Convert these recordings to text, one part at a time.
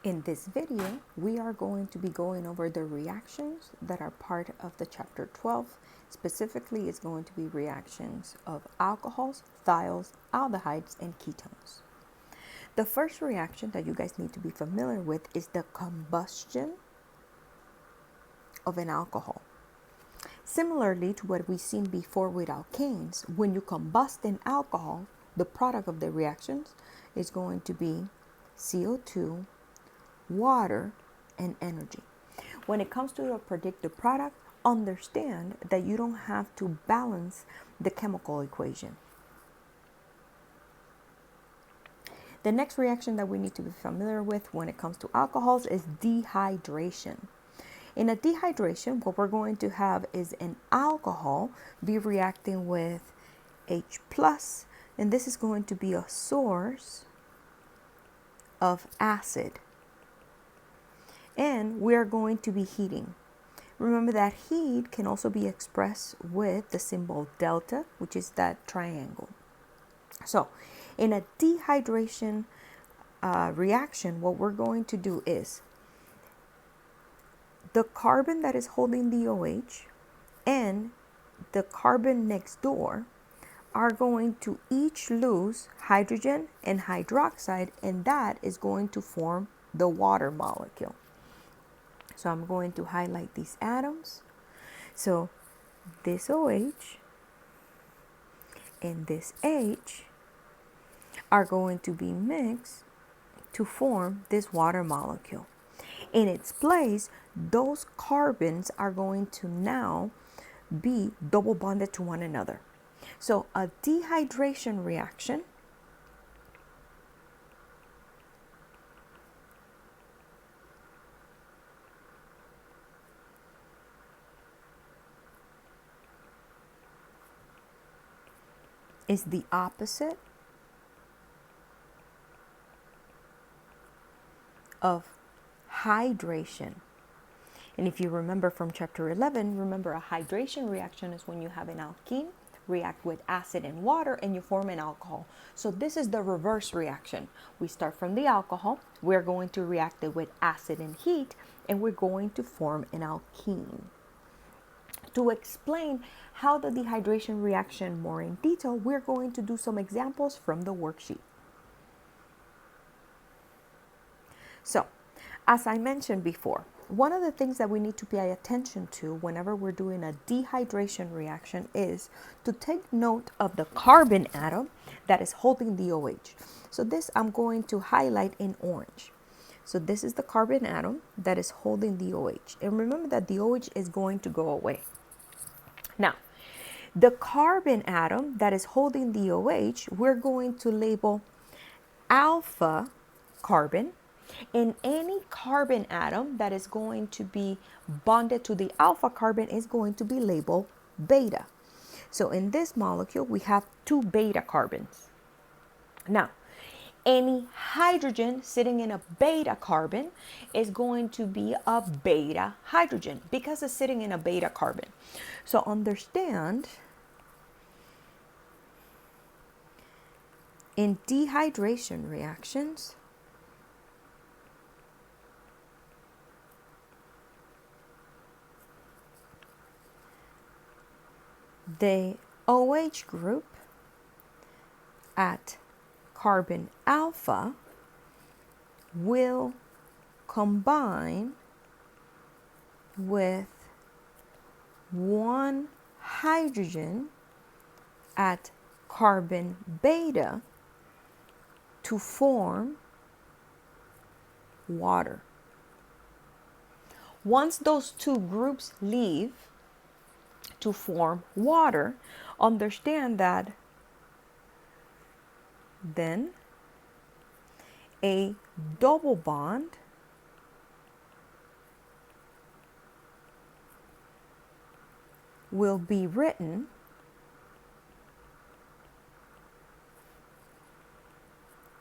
In this video, we are going to be going over the reactions that are part of the chapter 12. Specifically, it's going to be reactions of alcohols, thiols, aldehydes, and ketones. The first reaction that you guys need to be familiar with is the combustion of an alcohol. Similarly to what we've seen before with alkanes, when you combust an alcohol, the product of the reactions is going to be CO2, water, and energy. When it comes to a predicted product, understand that you don't have to balance the chemical equation. The next reaction that we need to be familiar with when it comes to alcohols is dehydration. In a dehydration, what we're going to have is an alcohol be reacting with H+, and this is going to be a source of acid. And we are going to be heating. Remember that heat can also be expressed with the symbol delta, which is that triangle. So in a dehydration reaction, what we're going to do is the carbon that is holding the OH and the carbon next door are going to each lose hydrogen and hydroxide, and that is going to form the water molecule. So I'm going to highlight these atoms. So this OH and this H are going to be mixed to form this water molecule. In its place, those carbons are going to now be double bonded to one another. So a dehydration reaction is the opposite of hydration. And if you remember from chapter 11, remember a hydration reaction is when you have an alkene react with acid and water and you form an alcohol. So this is the reverse reaction. We start from the alcohol, we're going to react it with acid and heat, and we're going to form an alkene. To explain how the dehydration reaction more in detail, we're going to do some examples from the worksheet. So, as I mentioned before, one of the things that we need to pay attention to whenever we're doing a dehydration reaction is to take note of the carbon atom that is holding the OH. So this I'm going to highlight in orange. So this is the carbon atom that is holding the OH. And remember that the OH is going to go away. Now, the carbon atom that is holding the OH, we're going to label alpha carbon. And any carbon atom that is going to be bonded to the alpha carbon is going to be labeled beta. So in this molecule, we have 2 beta carbons. Now, any hydrogen sitting in a beta carbon is going to be a beta hydrogen because it's sitting in a beta carbon. So understand, in dehydration reactions, the OH group at carbon alpha will combine with 1 hydrogen at carbon beta to form water. Once those 2 groups leave to form water, understand that then a double bond will be written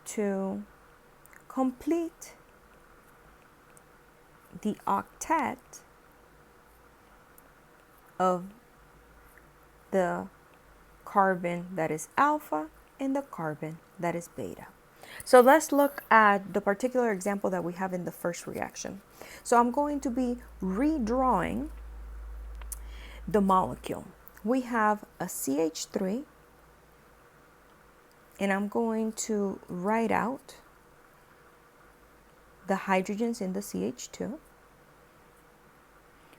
to complete the octet of the carbon that is alpha and the carbon that is beta. So let's look at the particular example that we have in the first reaction. So I'm going to be redrawing the molecule. We have a CH3, and I'm going to write out the hydrogens in the CH2.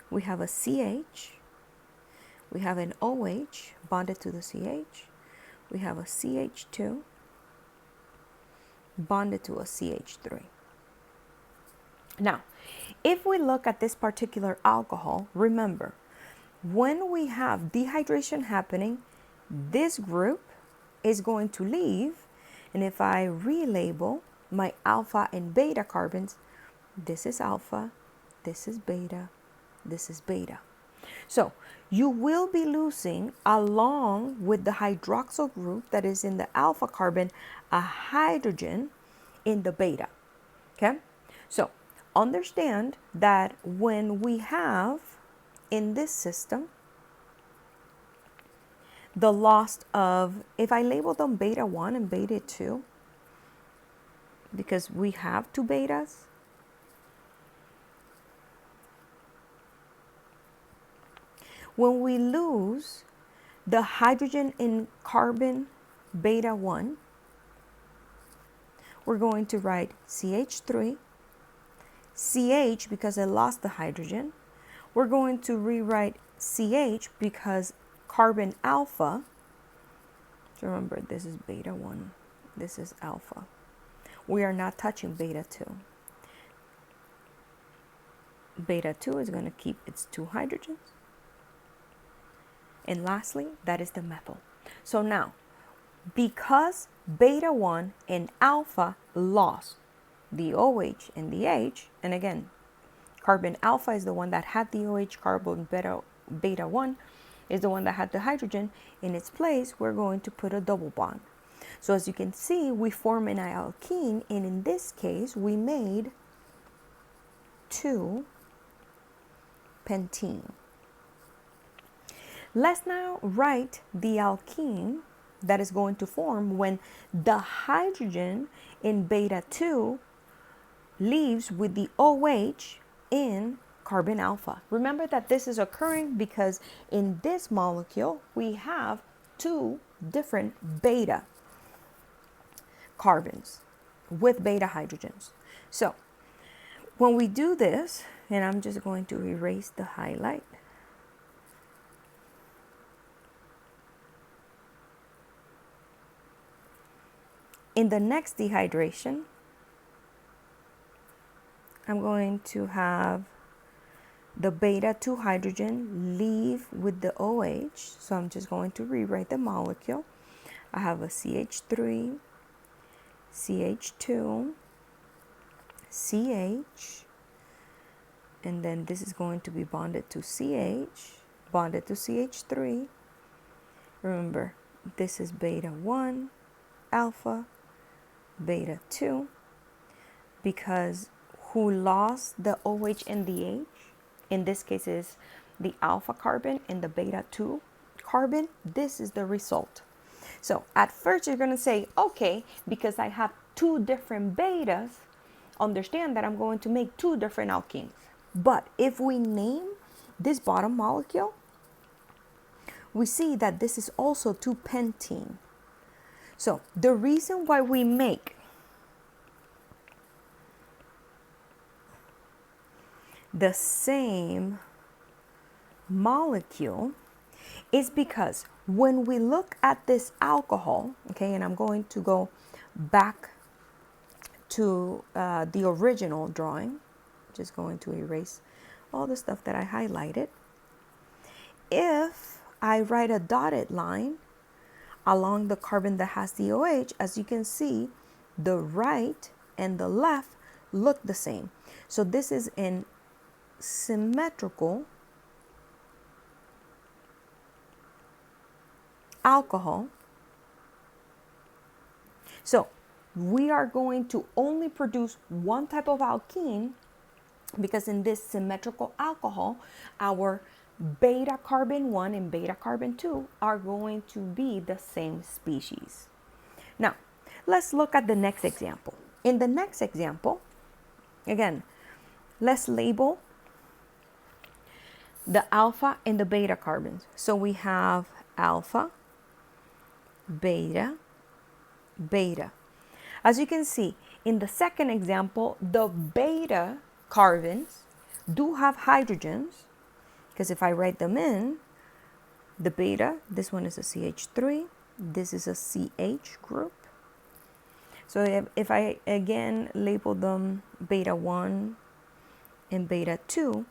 We have a CH, we have an OH bonded to the CH, we have a CH2 bonded to a CH3. Now, if we look at this particular alcohol, remember, when we have dehydration happening, this group is going to leave, and if I relabel my alpha and beta carbons, this is alpha, this is beta, this is beta. So you will be losing, along with the hydroxyl group that is in the alpha carbon, a hydrogen in the beta. Okay? So understand that when we have in this system the loss of, if I label them beta 1 and beta 2, because we have two betas, when we lose the hydrogen in carbon beta 1, we're going to write CH3, CH because I lost the hydrogen. We're going to rewrite CH because carbon alpha, remember this is beta 1, this is alpha. We are not touching beta 2. Beta 2 is going to keep its two hydrogens. And lastly, that is the methyl. So now, because beta 1 and alpha lost the OH and the H, and again, carbon alpha is the one that had the OH, carbon beta 1 is the one that had the hydrogen. In its place, we're going to put a double bond. So as you can see, we form an alkene, and in this case, we made 2-pentene. Let's now write the alkene that is going to form when the hydrogen in beta 2 leaves with the OH in carbon alpha. Remember that this is occurring because in this molecule we have two different beta carbons with beta hydrogens. So when we do this, and I'm just going to erase the highlight, in the next dehydration, I'm going to have the beta 2 hydrogen leave with the OH. So I'm just going to rewrite the molecule. I have a CH3, CH2, CH, and then this is going to be bonded to CH, bonded to CH3. Remember, this is beta 1, alpha, beta 2, because who lost the OH and the H, in this case is the alpha carbon and the beta 2 carbon. This is the result. So at first you're going to say, okay, because I have two different betas, understand that I'm going to make two different alkenes. But if we name this bottom molecule, we see that this is also 2-pentene. So the reason why we make the same molecule is because when we look at this alcohol, okay, and I'm going to go back to the original drawing, just going to erase all the stuff that I highlighted. If I write a dotted line along the carbon that has the OH, as you can see, the right and the left look the same. So this is an symmetrical alcohol. So we are going to only produce one type of alkene because in this symmetrical alcohol, our beta carbon 1 and beta carbon 2 are going to be the same species. Now, Let's look at the next example. In the next example, again, let's label the alpha and the beta carbons. So we have alpha, beta, beta. As you can see, in the second example, the beta carbons do have hydrogens, because if I write them in, the beta, this one is a CH3, this is a CH group. So if I again label them beta 1 and beta 2,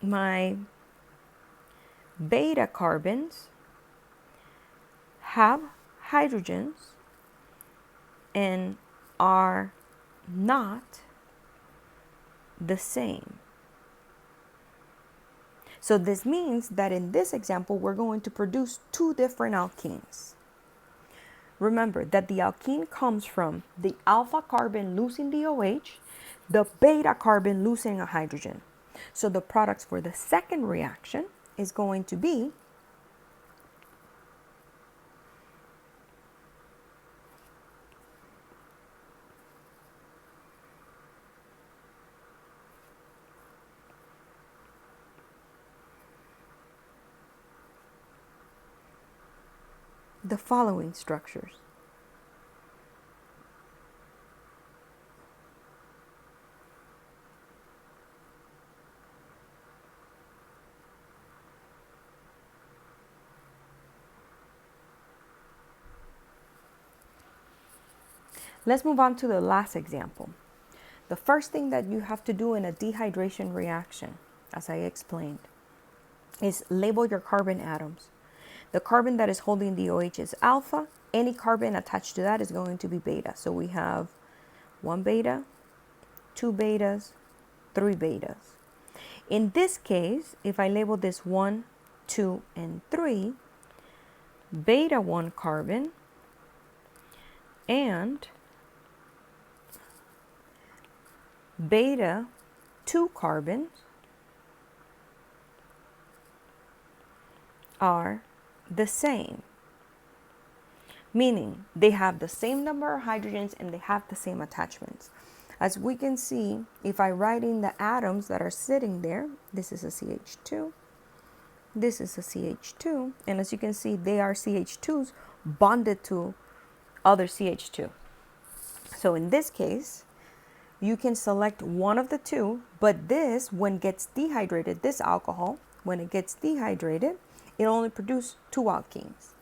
my beta carbons have hydrogens and are not the same. So this means that in this example, we're going to produce two different alkenes. Remember that the alkene comes from the alpha carbon losing the OH, the beta carbon losing a hydrogen. So the products for the second reaction is going to be the following structures. Let's move on to the last example. The first thing that you have to do in a dehydration reaction, as I explained, is label your carbon atoms. The carbon that is holding the OH is alpha. Any carbon attached to that is going to be beta. So we have 1 beta, 2 betas, 3 betas. In this case, if I label this 1, 2, and 3, beta 1 carbon and beta 2 carbons are the same, meaning they have the same number of hydrogens and they have the same attachments. As we can see, if I write in the atoms that are sitting there, this is a CH2, this is a CH2, and as you can see, they are CH2s bonded to other CH2. So in this case, you can select one of the two, but this, when it gets dehydrated, this alcohol, when it gets dehydrated, it only produces 2 alkenes.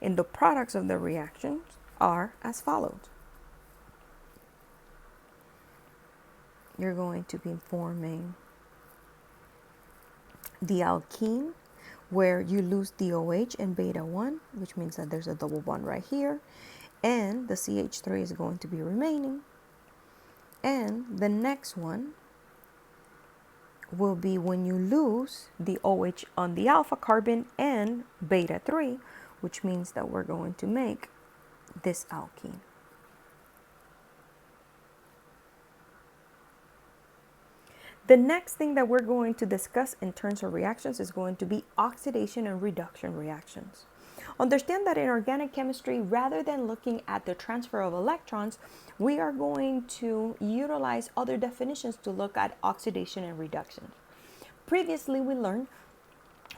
And the products of the reactions are as follows. You're going to be forming the alkene, where you lose the OH and beta 1, which means that there's a double bond right here, and the CH3 is going to be remaining. And the next one will be when you lose the OH on the alpha carbon and beta 3, which means that we're going to make this alkene. The next thing that we're going to discuss in terms of reactions is going to be oxidation and reduction reactions. Understand that in organic chemistry, rather than looking at the transfer of electrons, we are going to utilize other definitions to look at oxidation and reduction. Previously, we learned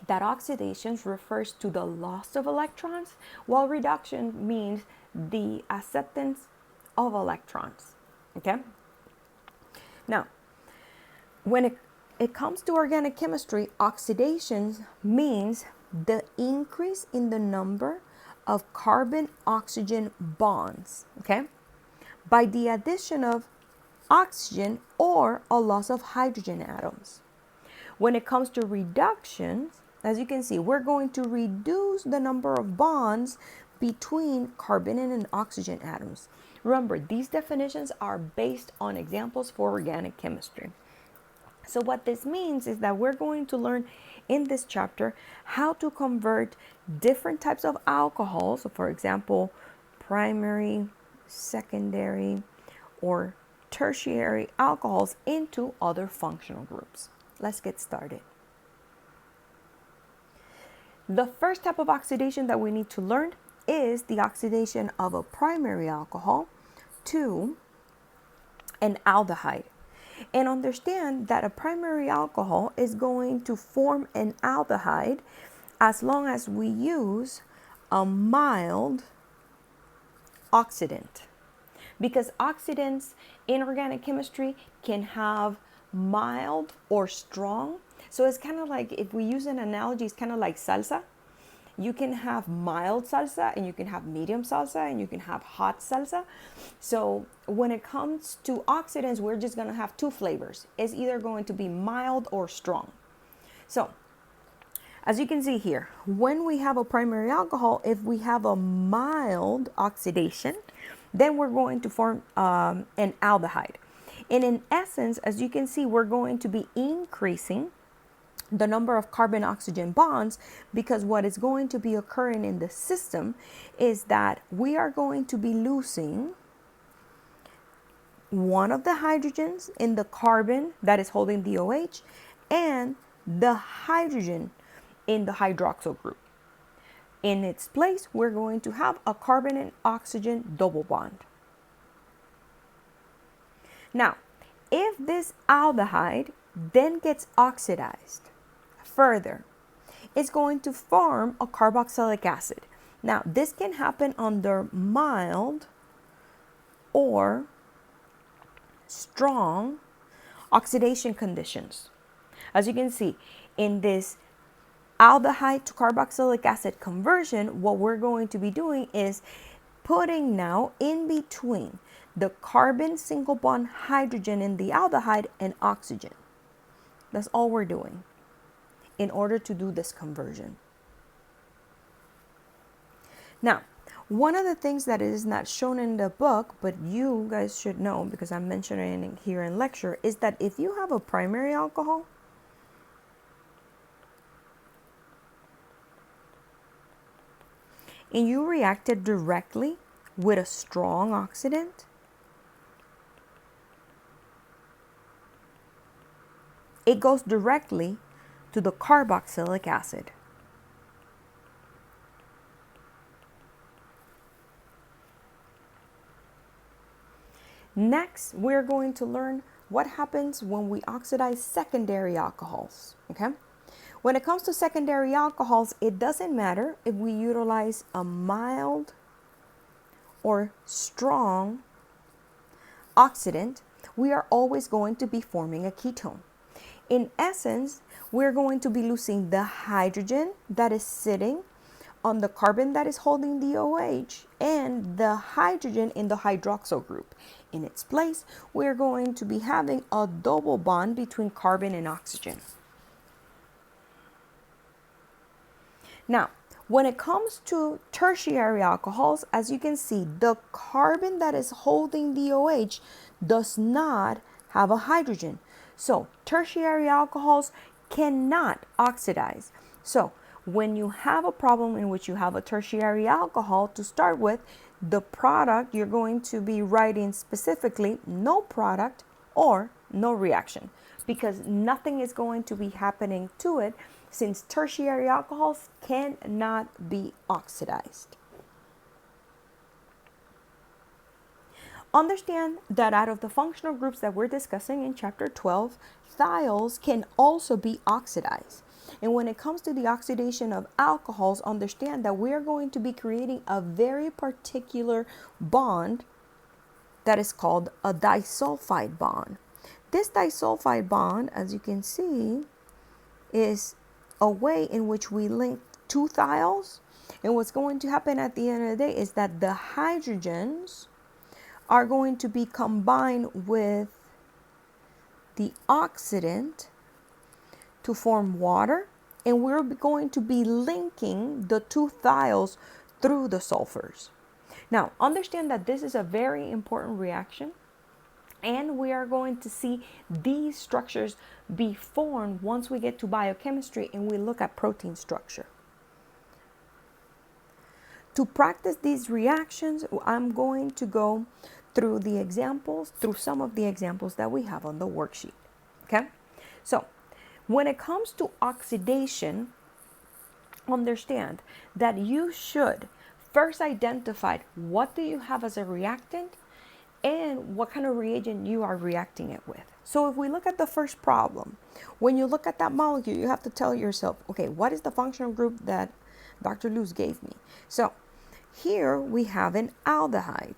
that oxidation refers to the loss of electrons, while reduction means the acceptance of electrons. Okay? Now, when it comes to organic chemistry, oxidation means the increase in the number of carbon-oxygen bonds, okay, by the addition of oxygen or a loss of hydrogen atoms. When it comes to reductions, as you can see, we're going to reduce the number of bonds between carbon and oxygen atoms. Remember, these definitions are based on examples for organic chemistry. So what this means is that we're going to learn in this chapter how to convert different types of alcohols, so for example, primary, secondary, or tertiary alcohols into other functional groups. Let's get started. The first type of oxidation that we need to learn is the oxidation of a primary alcohol to an aldehyde. And understand that a primary alcohol is going to form an aldehyde as long as we use a mild oxidant. Because oxidants in organic chemistry can have mild or strong. So it's kind of like, if we use an analogy, it's kind of like salsa. You can have mild salsa, and you can have medium salsa, and you can have hot salsa. So when it comes to oxidants, we're just going to have two flavors. It's either going to be mild or strong. So as you can see here, when we have a primary alcohol, if we have a mild oxidation, then we're going to form an aldehyde. And in essence, as you can see, we're going to be increasing the number of carbon-oxygen bonds, because what is going to be occurring in the system is that we are going to be losing one of the hydrogens in the carbon that is holding the OH and the hydrogen in the hydroxyl group. In its place, we're going to have a carbon and oxygen double bond. Now, if this aldehyde then gets oxidized further, it's going to form a carboxylic acid. Now, this can happen under mild or strong oxidation conditions. As you can see, in this aldehyde to carboxylic acid conversion, what we're going to be doing is putting now in between the carbon single bond hydrogen in the aldehyde and oxygen. That's all we're doing in order to do this conversion. Now, one of the things that is not shown in the book, but you guys should know because I'm mentioning it here in lecture, is that if you have a primary alcohol, and you reacted directly with a strong oxidant, it goes directly to the carboxylic acid. Next, we're going to learn what happens when we oxidize secondary alcohols, okay? When it comes to secondary alcohols, it doesn't matter if we utilize a mild or strong oxidant, we are always going to be forming a ketone. In essence, we're going to be losing the hydrogen that is sitting on the carbon that is holding the OH and the hydrogen in the hydroxyl group. In its place, we're going to be having a double bond between carbon and oxygen. Now, when it comes to tertiary alcohols, as you can see, the carbon that is holding the OH does not have a hydrogen. So tertiary alcohols cannot oxidize. So when you have a problem in which you have a tertiary alcohol, to start with, the product you're going to be writing specifically no product or no reaction, because nothing is going to be happening to it, since tertiary alcohols cannot be oxidized. Understand that out of the functional groups that we're discussing in chapter 12, thiols can also be oxidized. And when it comes to the oxidation of alcohols, understand that we are going to be creating a very particular bond that is called a disulfide bond. This disulfide bond, as you can see, is a way in which we link two thiols. And what's going to happen at the end of the day is that the hydrogens are going to be combined with the oxidant to form water, and we're going to be linking the two thiols through the sulfurs. Now, understand that this is a very important reaction, and we are going to see these structures be formed once we get to biochemistry and we look at protein structure. To practice these reactions, I'm going to go through the examples, through some of the examples that we have on the worksheet. Okay? So, when it comes to oxidation, understand that you should first identify what do you have as a reactant and what kind of reagent you are reacting it with. So if we look at the first problem, when you look at that molecule, you have to tell yourself, okay, what is the functional group that Dr. Luz gave me? So here we have an aldehyde.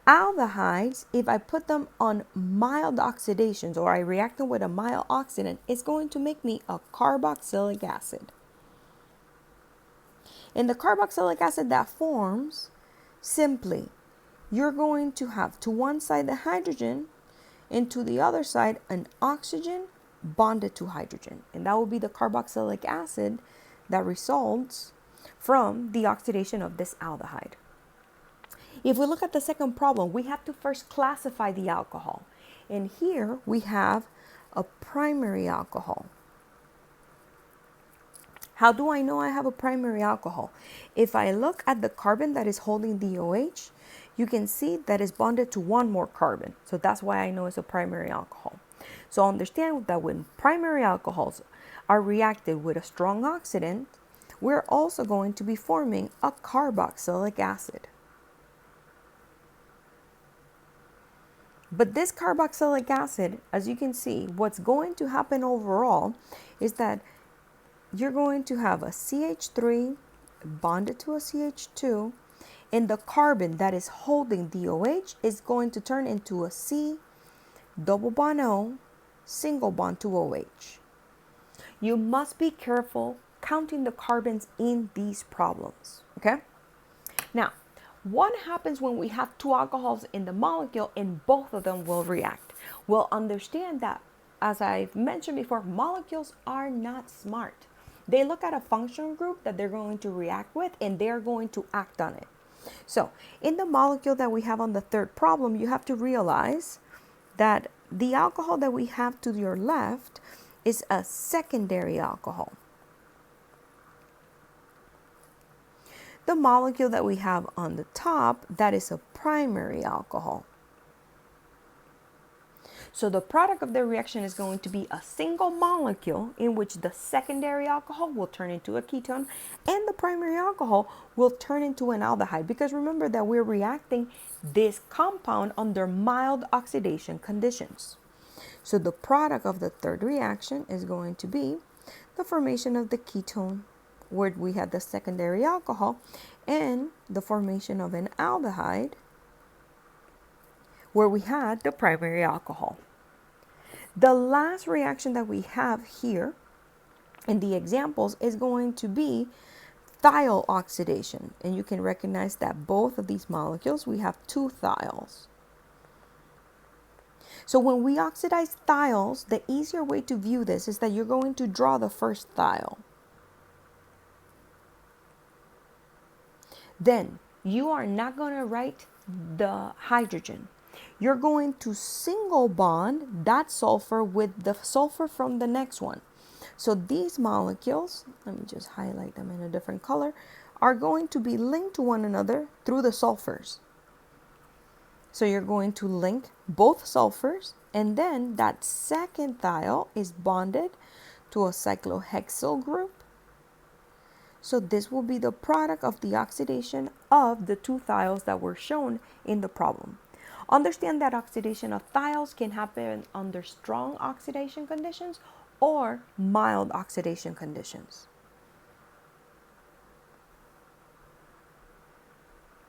Aldehydes, if I put them on mild oxidations or I react them with a mild oxidant, it's going to make me a carboxylic acid. And the carboxylic acid that forms, simply, you're going to have to one side the hydrogen and to the other side an oxygen bonded to hydrogen. And that will be the carboxylic acid that results from the oxidation of this aldehyde. If we look at the second problem, we have to first classify the alcohol. And here we have a primary alcohol. How do I know I have a primary alcohol? If I look at the carbon that is holding the OH, you can see that it's bonded to one more carbon. So that's why I know it's a primary alcohol. So understand that when primary alcohols are reacted with a strong oxidant, we're also going to be forming a carboxylic acid. But this carboxylic acid, as you can see, what's going to happen overall is that you're going to have a CH3 bonded to a CH2, and the carbon that is holding the OH is going to turn into a C double bond O single bond to OH. You must be careful counting the carbons in these problems, okay? Now, what happens when we have two alcohols in the molecule and both of them will react? Well, understand that, as I've mentioned before, molecules are not smart. They look at a functional group that they're going to react with and they're going to act on it. So, in the molecule that we have on the third problem, you have to realize that the alcohol that we have to your left is a secondary alcohol. The molecule that we have on the top, that is a primary alcohol. So the product of the reaction is going to be a single molecule in which the secondary alcohol will turn into a ketone and the primary alcohol will turn into an aldehyde. Because remember that we're reacting this compound under mild oxidation conditions. So the product of the third reaction is going to be the formation of the ketone, where we had the secondary alcohol, and the formation of an aldehyde, where we had the primary alcohol. The last reaction that we have here in the examples is going to be thiol oxidation. And you can recognize that both of these molecules, we have two thiols. So when we oxidize thiols, the easier way to view this is that you're going to draw the first thiol. Then you are not going to write the hydrogen. You're going to single bond that sulfur with the sulfur from the next one. So these molecules, let me just highlight them in a different color, are going to be linked to one another through the sulfurs. So you're going to link both sulfurs, and then that second thiol is bonded to a cyclohexyl group. So this will be the product of the oxidation of the two thiols that were shown in the problem. Understand that oxidation of thiols can happen under strong oxidation conditions or mild oxidation conditions.